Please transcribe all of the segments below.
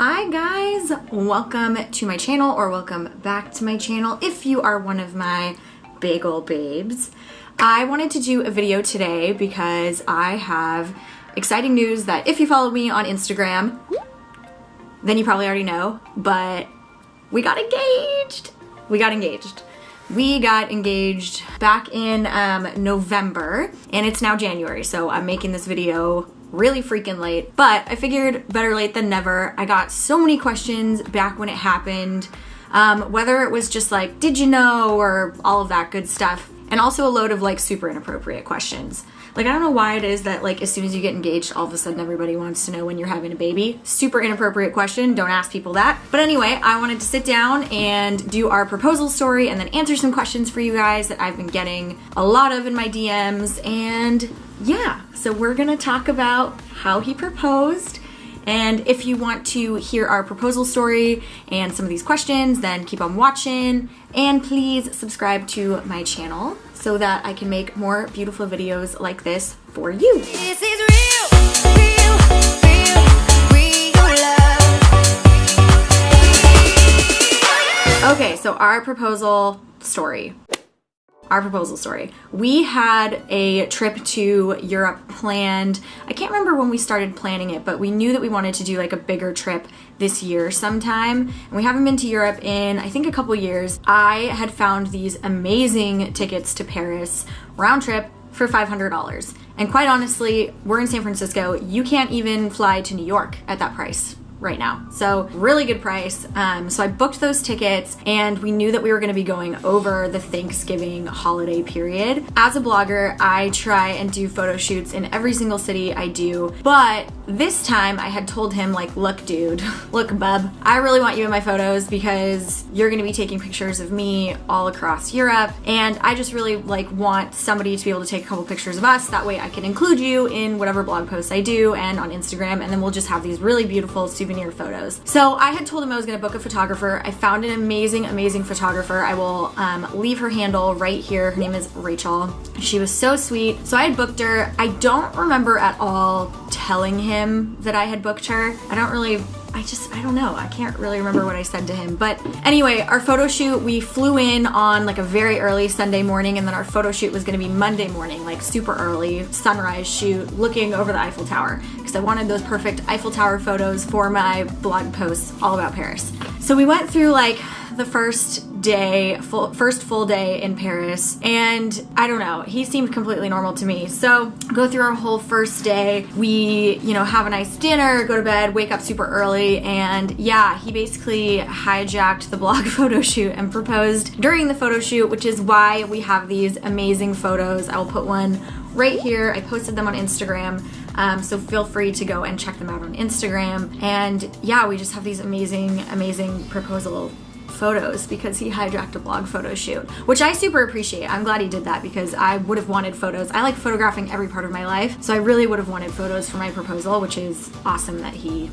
Hi guys, welcome to my channel, or welcome back to my channel if you are one of my bagel babes. I wanted to do a video today because I have exciting news that if you follow me on Instagram, then you probably already know, but we got engaged. We got engaged back in November, and it's now January, so I'm making this video really freaking late, but I figured better late than never. I got so many questions back when it happened, whether it was just like, did you know, or all of that good stuff, and also a load of like super inappropriate questions. Like, I don't know why it is that like as soon as you get engaged, all of a sudden everybody wants to know when you're having a baby. Super inappropriate question, don't ask people that. But anyway, I wanted to sit down and do our proposal story and then answer some questions for you guys that I've been getting a lot of in my DMs. And yeah, so we're gonna talk about how he proposed. And if you want to hear our proposal story and some of these questions, then keep on watching. And please subscribe to my channel so that I can make more beautiful videos like this for you. This is real love. Okay, so our proposal story. We had a trip to Europe planned. I can't remember when we started planning it, but we knew that we wanted to do like a bigger trip this year sometime. And we haven't been to Europe in, I think, a couple years. I had found these amazing tickets to Paris, round trip, for $500. And quite honestly, we're in San Francisco. You can't even fly to New York at that price right now. So really good price. So I booked those tickets, and we knew that we were going to be going over the Thanksgiving holiday period. As a blogger, I try and do photo shoots in every single city I do, but this time I had told him, like, look dude, look bub, I really want you in my photos because you're going to be taking pictures of me all across Europe, and I just really like want somebody to be able to take a couple pictures of us. That way I can include you in whatever blog posts I do and on Instagram, and then we'll just have these really beautiful souvenir photos. So I had told him I was going to book a photographer. I found an amazing photographer. I will leave her handle right here. Her name is Rachel. She was so sweet. So I had booked her. I don't remember at all telling him that I had booked her. I don't know. I can't really remember what I said to him. But anyway, our photo shoot, we flew in on like a very early Sunday morning, and then our photo shoot was going to be Monday morning, like super early, sunrise shoot, looking over the Eiffel Tower, because I wanted those perfect Eiffel Tower photos for my blog posts all about Paris. So we went through like the first full day in Paris, and I don't know, he seemed completely normal to me. So go through our whole first day. We, have a nice dinner, go to bed, wake up super early, and yeah, he basically hijacked the blog photo shoot and proposed during the photo shoot, which is why we have these amazing photos. I will put one right here. I posted them on Instagram. So feel free to go and check them out on Instagram. And yeah, we just have these amazing proposal photos because he hijacked a blog photo shoot, which I super appreciate. I'm glad he did that because I would have wanted photos. I like photographing every part of my life, so I really would have wanted photos for my proposal, which is awesome that he,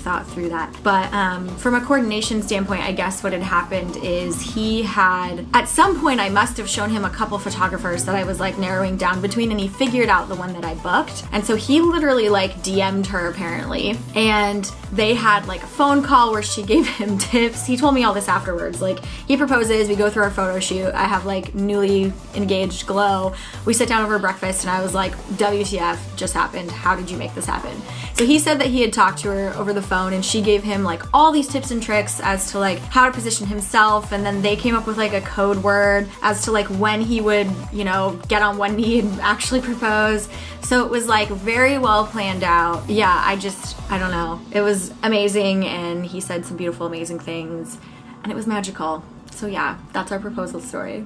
thought through that. But from a coordination standpoint, I guess what had happened is he had, at some point, I must have shown him a couple photographers that I was like narrowing down between, and he figured out the one that I booked. And so he literally like DM'd her apparently, and they had like a phone call where she gave him tips. He told me all this afterwards. Like, he proposes, we go through our photo shoot, I have like newly engaged glow, we sit down over breakfast, and I was like, WTF just happened? How did you make this happen? So he said that he had talked to her over the phone, and she gave him like all these tips and tricks as to like how to position himself, and then they came up with like a code word as to like when he would, get on one knee and actually propose. So it was like very well planned out. Yeah, I don't know. It was amazing, and he said some beautiful, amazing things, and it was magical. So yeah, that's our proposal story.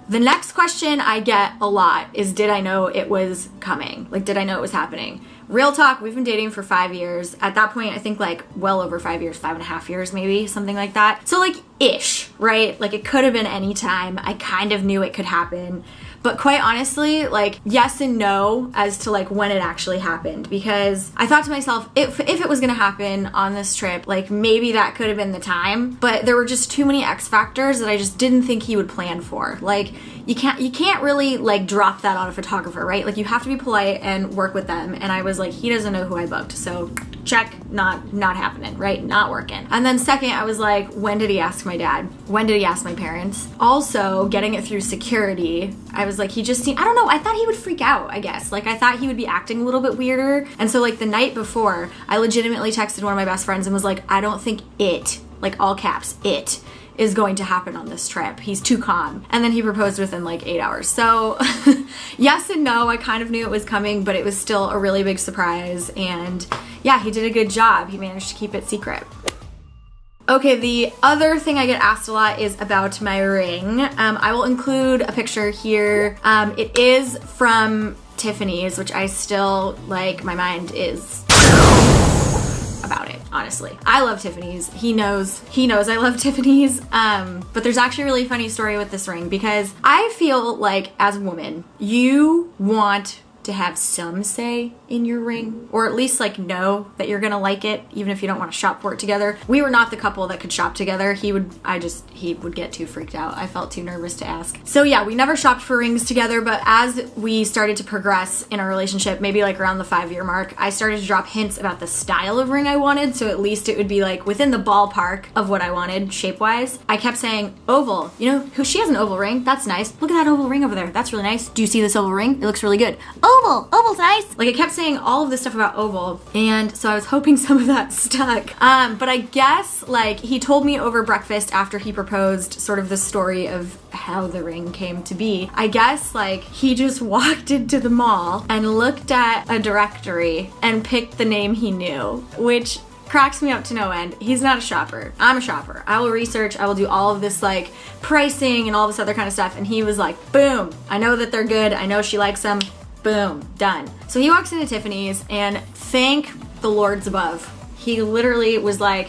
The next question I get a lot is, did I know it was coming? Like, did I know it was happening? Real talk, we've been dating for 5 years. At that point, I think like well over 5 years, 5.5 years maybe, something like that. So like ish, right? Like it could have been any time. I kind of knew it could happen. But quite honestly, like, yes and no as to like when it actually happened, because I thought to myself, if it was gonna happen on this trip, like maybe that could have been the time, but there were just too many X factors that I just didn't think he would plan for. Like, you can't really like drop that on a photographer, right? Like, you have to be polite and work with them. And I was like, he doesn't know who I booked, so check, not happening, right? Not working. And then second, I was like, when did he ask my dad? When did he ask my parents? Also, getting it through security, I was like, he just seemed, I don't know, I thought he would freak out, I guess. Like, I thought he would be acting a little bit weirder. And so, like, the night before, I legitimately texted one of my best friends and was like, I don't think it, like all caps, it, is going to happen on this trip. He's too calm. And then he proposed within like 8 hours. So yes and no, I kind of knew it was coming, but it was still a really big surprise. And yeah, he did a good job. He managed to keep it secret. Okay, the other thing I get asked a lot is about my ring. I will include a picture here. It is from Tiffany's, which I still, like, my mind is about it, honestly. I love Tiffany's. He knows I love Tiffany's. But there's actually a really funny story with this ring because I feel like as a woman, you want to have some say in your ring, or at least like know that you're gonna like it, even if you don't want to shop for it together. We were not the couple that could shop together. He would get too freaked out. I felt too nervous to ask. So yeah, we never shopped for rings together, but as we started to progress in our relationship, maybe like around the 5-year mark, I started to drop hints about the style of ring I wanted, so at least it would be like within the ballpark of what I wanted shape-wise. I kept saying, oval, you know, she has an oval ring, that's nice. Look at that oval ring over there, that's really nice. Do you see this oval ring? It looks really good. Oval's nice. Like I kept saying all of this stuff about oval, and so I was hoping some of that stuck. But I guess like he told me over breakfast after he proposed sort of the story of how the ring came to be. I guess like he just walked into the mall and looked at a directory and picked the name he knew, which cracks me up to no end. He's not a shopper. I'm a shopper. I will research, I will do all of this like pricing and all this other kind of stuff, and he was like, boom, I know that they're good, I know she likes them. Boom, done. So he walks into Tiffany's and thank the Lords above. He literally was like,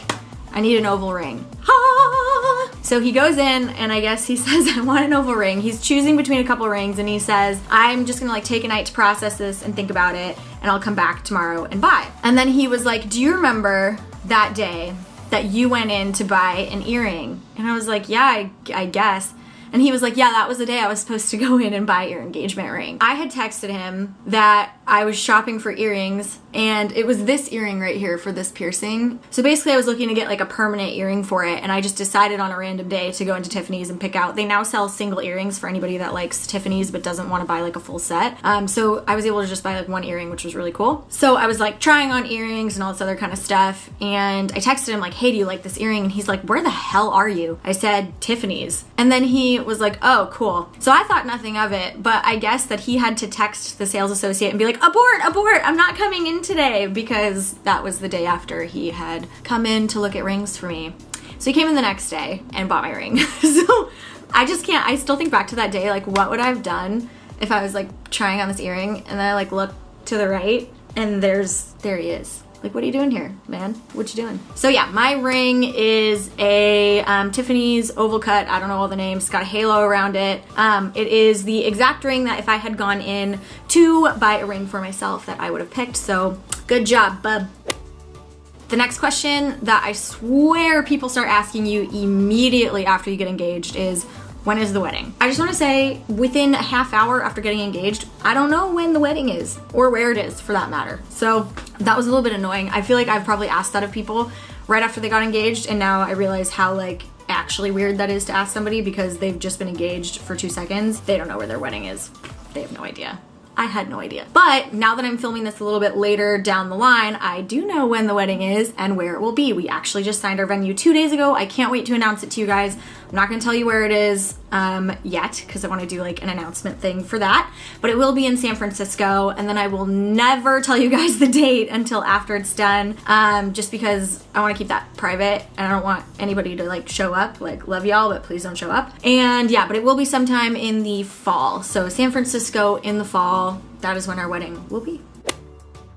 I need an oval ring. Ha! So he goes in and I guess he says, I want an oval ring. He's choosing between a couple rings and he says, I'm just gonna like take a night to process this and think about it and I'll come back tomorrow and buy. And then he was like, do you remember that day that you went in to buy an earring? And I was like, yeah, I guess. And he was like, yeah, that was the day I was supposed to go in and buy your engagement ring. I had texted him that I was shopping for earrings and it was this earring right here for this piercing. So basically I was looking to get like a permanent earring for it, and I just decided on a random day to go into Tiffany's and pick out. They now sell single earrings for anybody that likes Tiffany's but doesn't want to buy like a full set. So I was able to just buy like one earring, which was really cool. So I was like trying on earrings and all this other kind of stuff, and I texted him like, hey, do you like this earring? And he's like, where the hell are you? I said, Tiffany's. And then he was like, oh, cool. So I thought nothing of it, but I guess that he had to text the sales associate and be like, abort, I'm not coming in today, because that was the day after he had come in to look at rings for me. So he came in the next day and bought my ring. So I still think back to that day, like what would I have done if I was like trying on this earring and then I like look to the right and there he is. Like, what are you doing here, man? What you doing? So yeah, my ring is a Tiffany's oval cut. I don't know all the names. It's got a halo around it. It is the exact ring that if I had gone in to buy a ring for myself that I would have picked. So good job, bub. The next question that I swear people start asking you immediately after you get engaged is, when is the wedding? I just want to say, within a half hour after getting engaged, I don't know when the wedding is, or where it is for that matter. So that was a little bit annoying. I feel like I've probably asked that of people right after they got engaged, and now I realize how like actually weird that is to ask somebody because they've just been engaged for 2 seconds. They don't know where their wedding is. They have no idea. I had no idea. But now that I'm filming this a little bit later down the line, I do know when the wedding is and where it will be. We actually just signed our venue 2 days ago. I can't wait to announce it to you guys. I'm not gonna tell you where it is yet because I want to do like an announcement thing for that, but it will be in San Francisco, and then I will never tell you guys the date until after it's done, just because I want to keep that private and I don't want anybody to like show up. Like, love y'all, but please don't show up. And yeah, but it will be sometime in the fall. So San Francisco in the fall, that is when our wedding will be.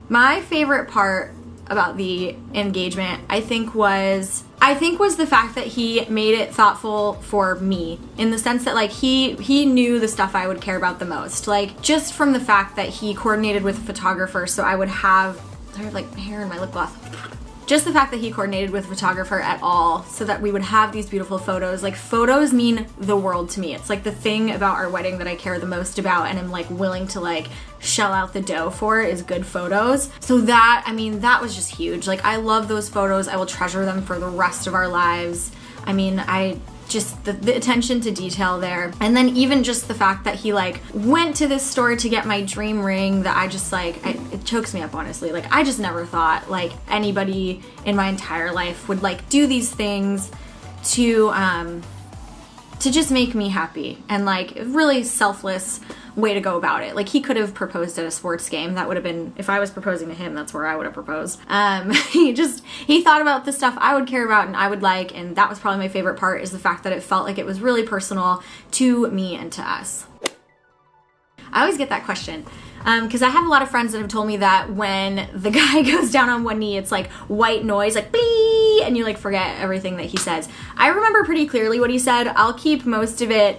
My favorite part about the engagement, I think was the fact that he made it thoughtful for me, in the sense that like he knew the stuff I would care about the most. Like, just from the fact that he coordinated with a photographer so I would have, I have like hair in my lip gloss. just the fact that he coordinated with a photographer at all so that we would have these beautiful photos. Like, photos mean the world to me. It's like the thing about our wedding that I care the most about and I'm like willing to like shell out the dough for is good photos. So that, I mean, that was just huge. Like, I love those photos. I will treasure them for the rest of our lives. I mean, just the attention to detail there. And then even just the fact that he like went to this store to get my dream ring that I just like, it chokes me up, honestly. Like, I just never thought like anybody in my entire life would like do these things to just make me happy, and like a really selfless way to go about it. Like, he could have proposed at a sports game. That would have been, if I was proposing to him, that's where I would have proposed. He thought about the stuff I would care about and I would like, and that was probably my favorite part, is the fact that it felt like it was really personal to me and to us. I always get that question. Because I have a lot of friends that have told me that when the guy goes down on one knee, it's like white noise, like blee, and you like forget everything that he says. I remember pretty clearly what he said. I'll keep most of it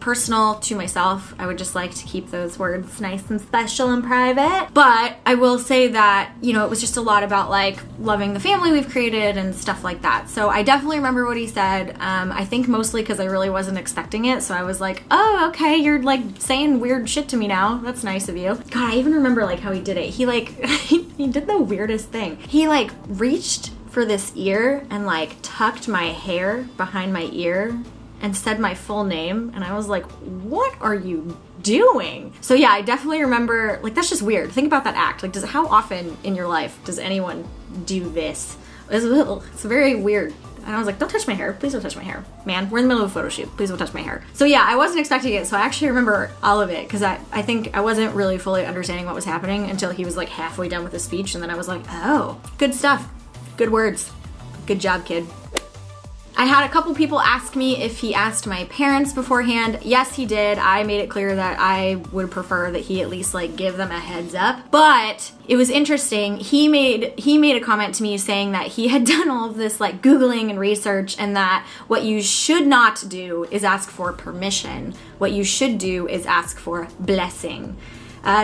personal to myself. I would just like to keep those words nice and special and private. But I will say that, you know, it was just a lot about like loving the family we've created and stuff like that. So I definitely remember what he said. I think mostly because I really wasn't expecting it. So I was like, oh, okay, you're like saying weird shit to me now. That's nice of you. God, I even remember like how he did it. He like, he did the weirdest thing. He like reached for this ear and like tucked my hair behind my ear and said my full name, and I was like, what are you doing? So yeah, I definitely remember, like, that's just weird. Think about that act. Like, how often in your life does anyone do this? It's very weird. And I was like, don't touch my hair. Please don't touch my hair. Man, we're in the middle of a photo shoot. Please don't touch my hair. So yeah, I wasn't expecting it, so I actually remember all of it, because I think I wasn't really fully understanding what was happening until he was like halfway done with his speech, and then I was like, oh, good stuff. Good words. Good job, kid. I had a couple people ask me if he asked my parents beforehand. Yes, he did. I made it clear that I would prefer that he at least like give them a heads up. But it was interesting. He made a comment to me saying that he had done all of this like Googling and research, and that what you should not do is ask for permission. What you should do is ask for blessing.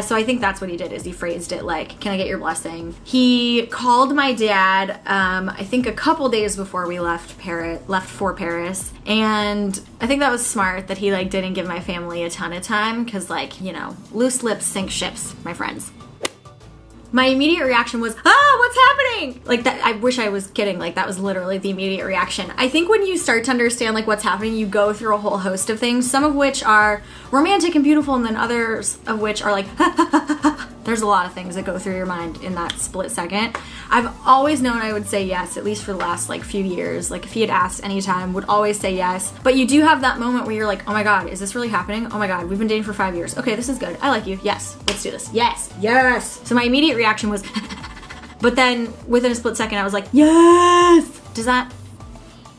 So I think that's what he did, is he phrased it like, can I get your blessing? He called my dad, I think a couple days before we left for Paris. And I think that was smart that he like didn't give my family a ton of time, because like, you know, loose lips sink ships, my friends. My immediate reaction was, what's happening? Like that, I wish I was kidding. Like that was literally the immediate reaction. I think when you start to understand like what's happening, you go through a whole host of things, some of which are romantic and beautiful, and then others of which are like, there's a lot of things that go through your mind in that split second. I've always known I would say yes, at least for the last like few years. Like if he had asked anytime, would always say yes. But you do have that moment where you're like, oh my God, is this really happening? Oh my God, we've been dating for 5 years. Okay, this is good. I like you. Yes, let's do this. Yes, yes. So my immediate reaction was, but then within a split second, I was like, yes. Does that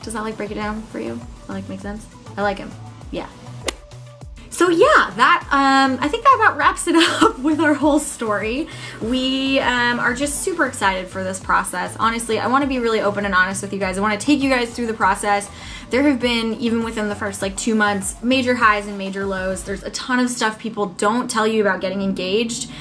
like break it down for you? Does that like make sense? I like him. Yeah. So yeah, that I think that about wraps it up with our whole story. We are just super excited for this process. Honestly, I want to be really open and honest with you guys. I want to take you guys through the process. There have been, even within the first like 2 months, major highs and major lows. There's a ton of stuff people don't tell you about getting engaged.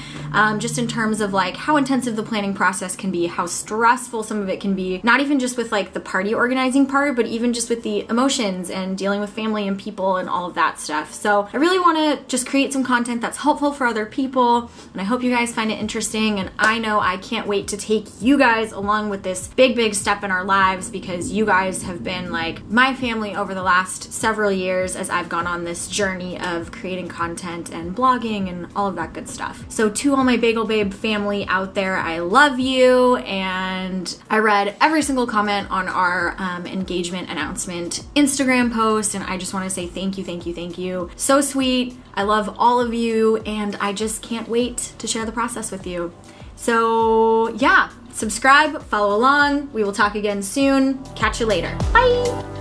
Just in terms of like how intensive the planning process can be, how stressful some of it can be, not even just with like the party organizing part, but even just with the emotions and dealing with family and people and all of that stuff. So I really want to just create some content that's helpful for other people, and I hope you guys find it interesting, and I know I can't wait to take you guys along with this big step in our lives, because you guys have been like my family over the last several years as I've gone on this journey of creating content and blogging and all of that good stuff. So to all my Bagel Babe family out there, I love you, and I read every single comment on our engagement announcement Instagram post, and I just want to say thank you. So sweet. I love all of you, and I just can't wait to share the process with you. So yeah, subscribe, follow along. We will talk again soon. Catch you later. Bye.